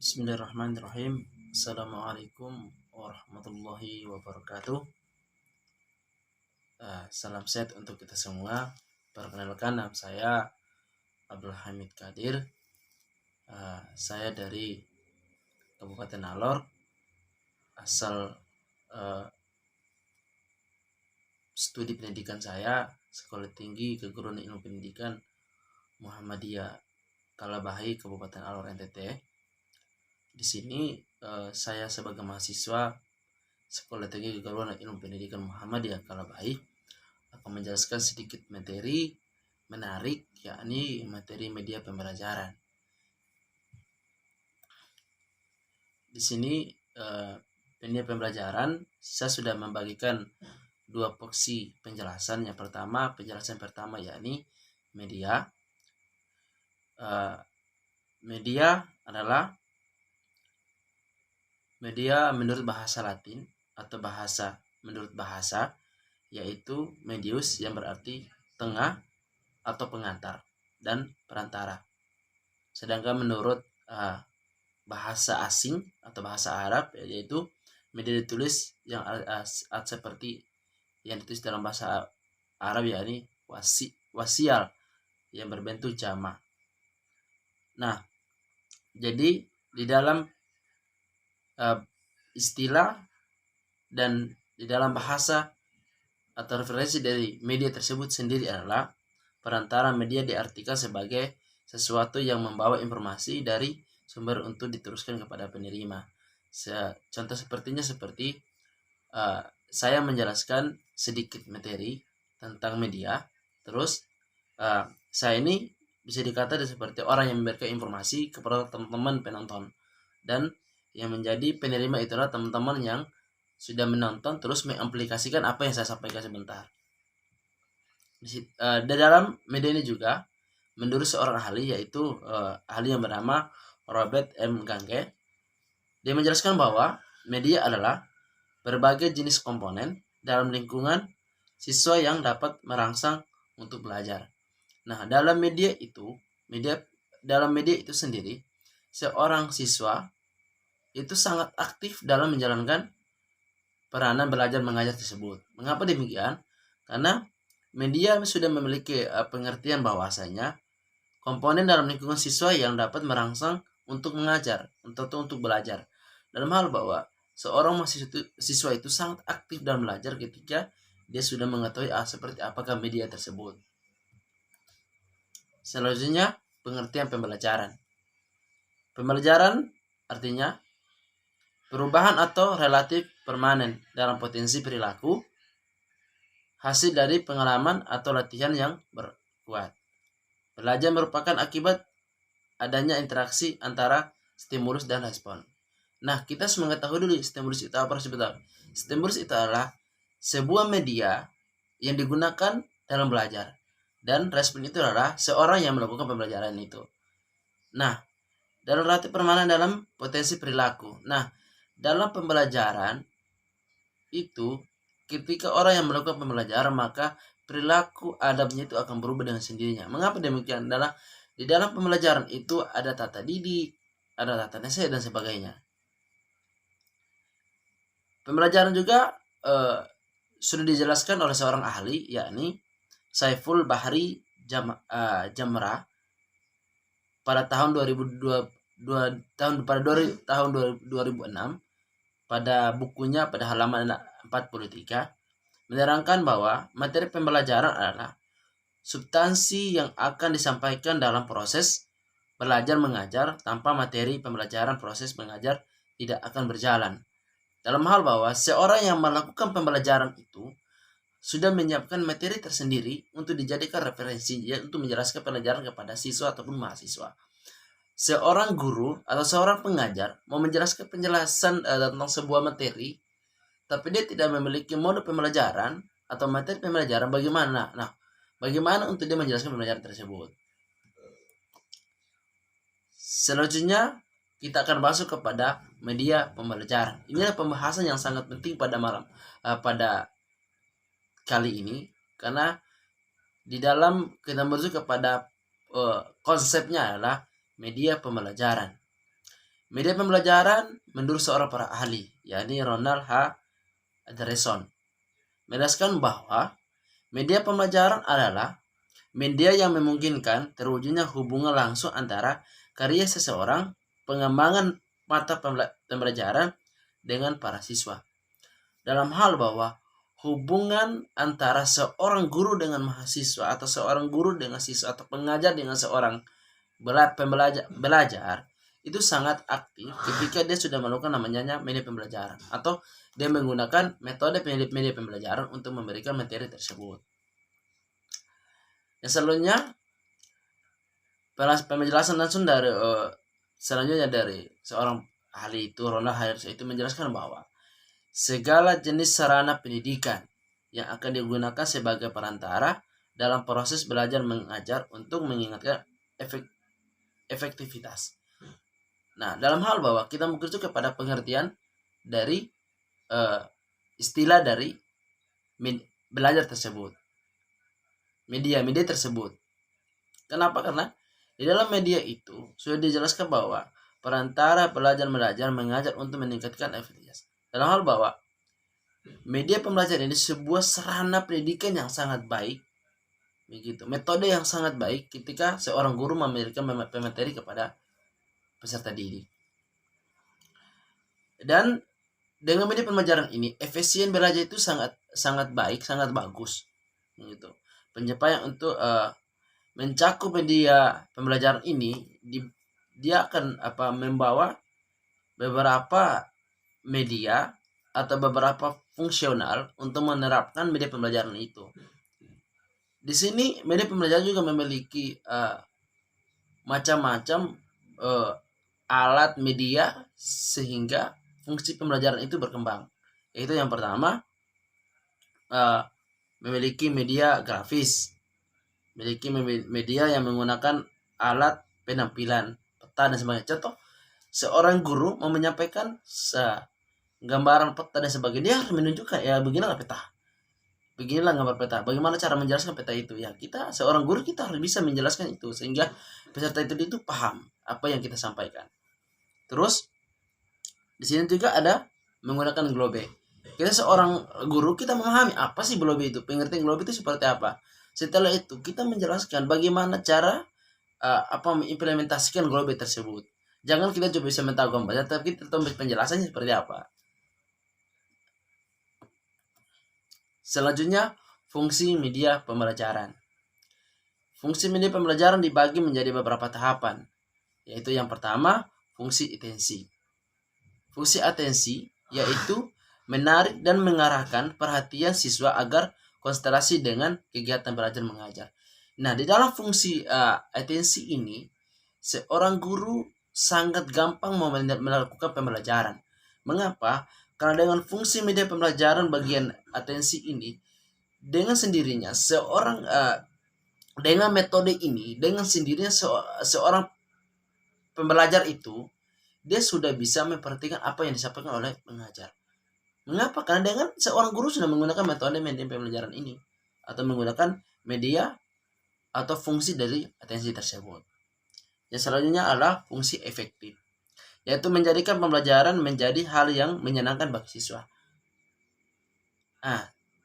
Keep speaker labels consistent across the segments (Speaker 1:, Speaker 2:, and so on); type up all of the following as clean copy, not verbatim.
Speaker 1: Bismillahirrahmanirrahim. Assalamualaikum warahmatullahi wabarakatuh. Salam sehat untuk kita semua. Perkenalkan, nama saya Abdul Hamid Kadir. Saya dari Kabupaten Alor. Asal studi pendidikan saya Sekolah Tinggi Keguruan Ilmu Pendidikan Muhammadiyah Kalabahi, Kabupaten Alor, NTT. Di sini saya sebagai mahasiswa Sekolah Tinggi Keguruan Ilmu Pendidikan Muhammadiyah Kalabahi akan menjelaskan sedikit materi menarik, yakni materi media pembelajaran. Di sini media pembelajaran saya sudah membagikan dua porsi penjelasan. Penjelasan pertama yakni media. Media adalah media menurut bahasa Latin atau menurut bahasa, yaitu medius yang berarti tengah atau pengantar dan perantara. Sedangkan menurut bahasa asing atau bahasa Arab, yaitu media ditulis yang seperti yang ditulis dalam bahasa Arab, yakni wasial yang berbentuk jamak. Nah, jadi di dalam istilah dan di dalam bahasa atau referensi dari media tersebut sendiri adalah perantara. Media diartikan sebagai sesuatu yang membawa informasi dari sumber untuk diteruskan kepada penerima. Contoh seperti saya menjelaskan sedikit materi tentang media, terus saya ini bisa dikatakan seperti orang yang memberikan informasi kepada teman-teman penonton, dan yang menjadi penerima itulah teman-teman yang sudah menonton terus mengaplikasikan apa yang saya sampaikan sebentar. Di dalam media ini juga menurut seorang ahli, yaitu ahli yang bernama Robert M. Gange, dia menjelaskan bahwa media adalah berbagai jenis komponen dalam lingkungan siswa yang dapat merangsang untuk belajar. Nah, dalam media itu sendiri, seorang siswa itu sangat aktif dalam menjalankan peranan belajar mengajar tersebut. Mengapa demikian? Karena media sudah memiliki pengertian bahwasanya komponen dalam lingkungan siswa yang dapat merangsang untuk mengajar, untuk belajar. Dalam hal bahwa seorang siswa itu sangat aktif dalam belajar ketika dia sudah mengetahui seperti apakah media tersebut. Selanjutnya, pengertian pembelajaran. Pembelajaran artinya perubahan atau relatif permanen dalam potensi perilaku hasil dari pengalaman atau latihan yang berkuat. Belajar merupakan akibat adanya interaksi antara stimulus dan respon. Nah, kita harus mengetahui dulu stimulus itu apa sebetulnya. Stimulus itu adalah sebuah media yang digunakan dalam belajar, dan respon itu adalah seorang yang melakukan pembelajaran itu. Nah, dalam relatif permanen dalam potensi perilaku. Nah, dalam pembelajaran itu ketika orang yang melakukan pembelajaran, maka perilaku adabnya itu akan berubah dengan sendirinya. Mengapa demikian? Adalah di dalam pembelajaran itu ada tata didik, ada tata nasihat dan sebagainya. Pembelajaran juga sudah dijelaskan oleh seorang ahli, yakni Saiful Bahri Jamrah pada tahun 2006 pada bukunya pada halaman 43 menerangkan bahwa materi pembelajaran adalah substansi yang akan disampaikan dalam proses belajar mengajar. Tanpa materi pembelajaran, proses mengajar tidak akan berjalan. Dalam hal bahwa seorang yang melakukan pembelajaran itu sudah menyiapkan materi tersendiri untuk dijadikan referensi untuk menjelaskan pelajaran kepada siswa ataupun mahasiswa. Seorang guru atau seorang pengajar mau menjelaskan penjelasan tentang sebuah materi, tapi dia tidak memiliki mode pembelajaran atau materi pembelajaran, bagaimana? Nah, bagaimana untuk dia menjelaskan pembelajaran tersebut? Selanjutnya kita akan masuk kepada media pembelajaran. Inilah pembahasan yang sangat penting pada kali ini, karena di dalam kita menuju kepada konsepnya adalah media pembelajaran. Media pembelajaran menurut seorang para ahli, yakni Ronald H. Anderson, menjelaskan bahwa media pembelajaran adalah media yang memungkinkan terwujudnya hubungan langsung antara karya seseorang, pengembangan mata pembelajaran dengan para siswa. Dalam hal bahwa hubungan antara seorang guru dengan mahasiswa atau seorang guru dengan siswa atau pengajar dengan seorang belajar itu sangat aktif ketika dia sudah melakukan namanya media pembelajaran atau dia menggunakan metode media pembelajaran untuk memberikan materi tersebut. Yang selanjutnya penjelasan langsung dari selanjutnya dari seorang ahli itu, Ronald Harris, itu menjelaskan bahwa segala jenis sarana pendidikan yang akan digunakan sebagai perantara dalam proses belajar mengajar untuk mengingatkan efektivitas. Nah, dalam hal bahwa kita mengacu kepada pengertian dari istilah dari belajar tersebut, media tersebut. Kenapa? Karena di dalam media itu sudah dijelaskan bahwa perantara belajar mengajar untuk meningkatkan efektivitas. Dalam hal bahwa media pembelajaran ini sebuah sarana pendidikan yang sangat baik, begitu, metode yang sangat baik ketika seorang guru memberikan materi kepada peserta didik. Dan dengan media pembelajaran ini efisien belajar itu sangat baik, sangat bagus, begitu. Pencapaian untuk mencakup media pembelajaran ini dia akan membawa beberapa media atau beberapa fungsional untuk menerapkan media pembelajaran itu. Di sini media pembelajaran juga memiliki macam-macam alat media sehingga fungsi pembelajaran itu berkembang. Yaitu yang pertama memiliki media grafis, memiliki media yang menggunakan alat penampilan, peta dan sebagainya. Contoh, seorang guru mau menyampaikan gambaran peta dan sebagainya, dia harus menunjukkan beginilah peta, beginilah gambar peta, bagaimana cara menjelaskan peta itu. Ya, kita seorang guru kita harus bisa menjelaskan itu sehingga peserta itu paham apa yang kita sampaikan. Terus di sini juga ada menggunakan globe. Kita seorang guru, kita memahami apa sih globe itu, pengertian globe itu seperti apa. Setelah itu kita menjelaskan bagaimana cara mengimplementasikan globe tersebut. Jangan kita cuma bisa mentahu gambarnya, tapi kita tahu penjelasannya seperti apa. Selanjutnya, fungsi media pembelajaran. Fungsi media pembelajaran dibagi menjadi beberapa tahapan, yaitu yang pertama, fungsi atensi. Fungsi atensi yaitu menarik dan mengarahkan perhatian siswa agar konsentrasi dengan kegiatan belajar mengajar. Nah, di dalam fungsi atensi ini, seorang guru sangat gampang melakukan pembelajaran. Mengapa? Karena dengan fungsi media pembelajaran bagian atensi ini, dengan sendirinya seorang dengan metode ini, dengan sendirinya seorang pembelajar itu dia sudah bisa memperhatikan apa yang disampaikan oleh pengajar. Mengapa? Karena dengan seorang guru sudah menggunakan metode media pembelajaran ini atau menggunakan media atau fungsi dari atensi tersebut. Yang selanjutnya adalah fungsi efektif, yaitu menjadikan pembelajaran menjadi hal yang menyenangkan bagi siswa.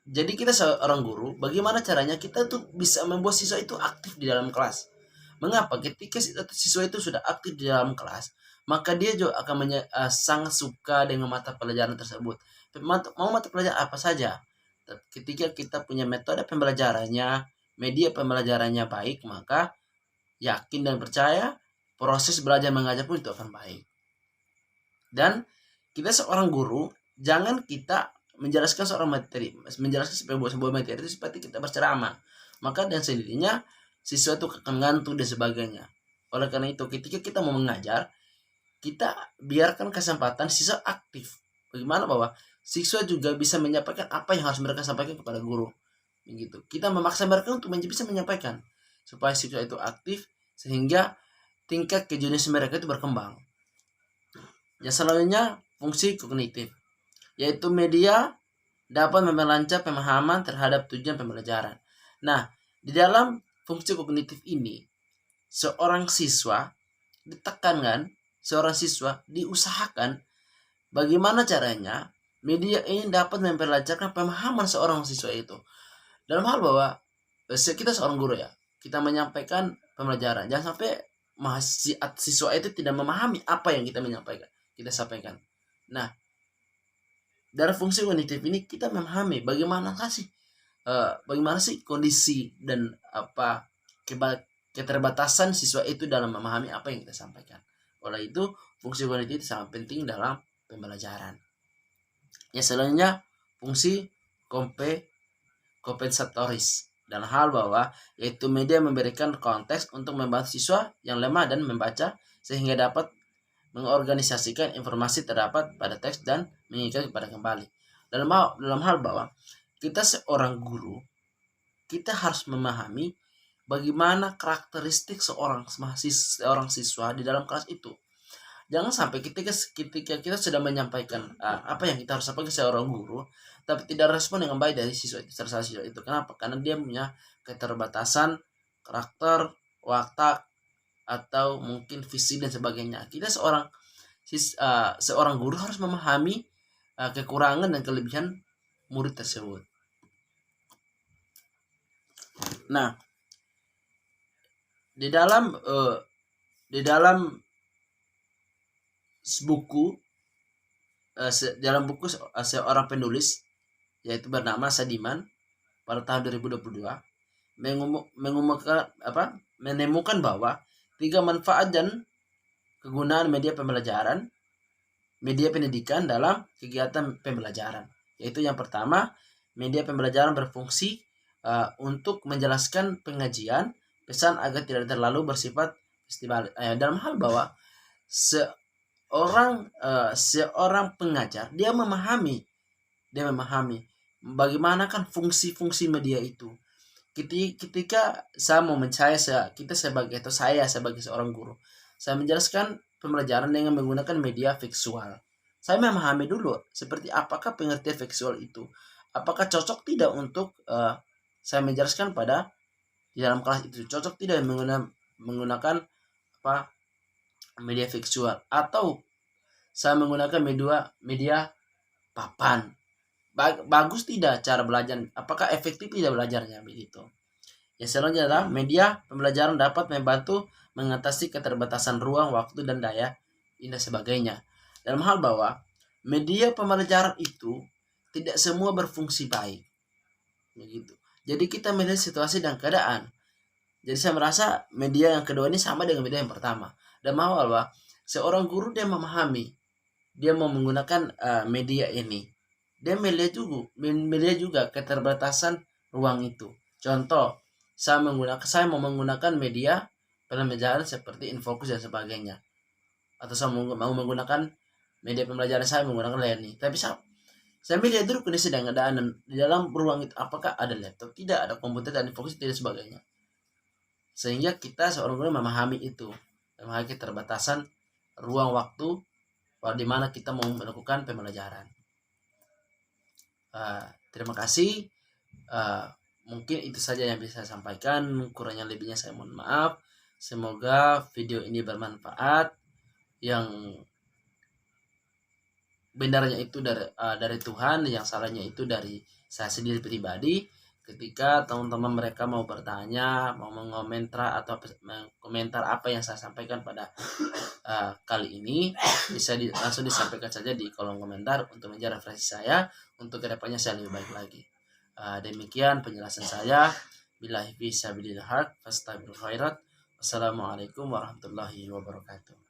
Speaker 1: Jadi kita seorang guru, bagaimana caranya kita tuh bisa membuat siswa itu aktif di dalam kelas. Mengapa? Ketika siswa itu sudah aktif di dalam kelas, maka dia juga akan sangat suka dengan mata pelajaran tersebut. Mau mata pelajaran apa saja. Ketika kita punya metode pembelajarannya, media pembelajarannya baik, maka yakin dan percaya proses belajar mengajar pun itu akan baik. Dan kita seorang guru, jangan kita menjelaskan seorang materi, menjelaskan sebuah materi itu seperti kita berceramah. Maka dan sendirinya siswa itu akan ngantuk dan sebagainya. Oleh karena itu, ketika kita mau mengajar, kita biarkan kesempatan siswa aktif. Bagaimana bahwa siswa juga bisa menyampaikan apa yang harus mereka sampaikan kepada guru. Begitu. Kita memaksa mereka untuk bisa menyampaikan supaya siswa itu aktif sehingga tingkat kejeniusan mereka itu berkembang. Yang selanjutnya fungsi kognitif, yaitu media dapat memperlancar pemahaman terhadap tujuan pembelajaran. Nah, di dalam fungsi kognitif ini, seorang siswa ditekankan seorang siswa diusahakan bagaimana caranya media ini dapat memperlancarkan pemahaman seorang siswa itu. Dalam hal bahwa kita seorang guru ya, kita menyampaikan pembelajaran, jangan sampai siswa itu tidak memahami apa yang kita sampaikan. Nah, dari fungsi kognitif ini kita memahami bagaimana sih kondisi dan keterbatasan siswa itu dalam memahami apa yang kita sampaikan. Oleh itu, fungsi kognitif sangat penting dalam pembelajaran. Ya, selanjutnya fungsi kompensatoris dalam hal bahwa yaitu media memberikan konteks untuk membantu siswa yang lemah dan membaca sehingga dapat mengorganisasikan informasi terdapat pada teks dan mengingat kepada kembali. Dalam hal bahwa kita seorang guru, kita harus memahami bagaimana karakteristik seorang siswa di dalam kelas itu. Jangan sampai ketika kita sudah menyampaikan apa yang kita harus sampaikan ke seorang guru, tapi tidak respon dengan baik dari siswa itu. Kenapa? Karena dia punya keterbatasan karakter, watak, atau mungkin visi dan sebagainya. Kita seorang guru harus memahami kekurangan dan kelebihan murid tersebut. Nah, di dalam buku seorang penulis yaitu bernama Sadiman pada tahun 2022 menemukan bahwa 3 manfaat dan kegunaan media pendidikan dalam kegiatan pembelajaran. Yaitu yang pertama, media pembelajaran berfungsi untuk menjelaskan pengajian pesan agar tidak terlalu bersifat festival. Dalam hal bahwa seorang pengajar dia memahami bagaimana kan fungsi-fungsi media itu. Ketika saya sebagai seorang guru, saya menjelaskan pembelajaran dengan menggunakan media visual. Saya memahami dulu seperti apakah pengertian visual itu, apakah cocok tidak untuk saya menjelaskan pada di dalam kelas itu, cocok tidak menggunakan media visual, atau saya menggunakan media papan. Bagus tidak cara belajar, apakah efektif tidak belajarnya begitu. Yang selanjutnya adalah media pembelajaran dapat membantu mengatasi keterbatasan ruang, waktu, dan daya dan sebagainya. Dalam hal bahwa media pembelajaran itu tidak semua berfungsi baik begitu. Jadi kita melihat situasi dan keadaan. Jadi saya merasa media yang kedua ini sama dengan media yang pertama. Dan bahwa seorang guru dia memahami, dia mau menggunakan media ini, dia melihat juga keterbatasan ruang itu. Contoh, saya mau menggunakan media pembelajaran seperti Infocus dan sebagainya, atau saya mau menggunakan media pembelajaran saya menggunakan Learning. Tapi saya melihat dulu kondisi dan keadaan di dalam ruang itu, apakah ada laptop, tidak ada komputer dan Infocus tidak sebagainya. Sehingga kita seorang guru memahami itu, memahami keterbatasan ruang waktu di mana kita mau melakukan pembelajaran. Terima kasih. Mungkin itu saja yang bisa saya sampaikan. Kurangnya lebihnya saya mohon maaf. Semoga video ini bermanfaat. Yang benarnya itu dari Tuhan, yang salahnya itu dari saya sendiri pribadi. Ketika teman-teman mereka mau bertanya, mau mengomentar atau komentar apa yang saya sampaikan pada kali ini, bisa langsung disampaikan saja di kolom komentar untuk menjadi referensi saya untuk kedepannya saya lebih baik lagi. Demikian penjelasan saya. Billahi fisabilillah, fastaghfirul khairat. Wassalamualaikum warahmatullahi wabarakatuh.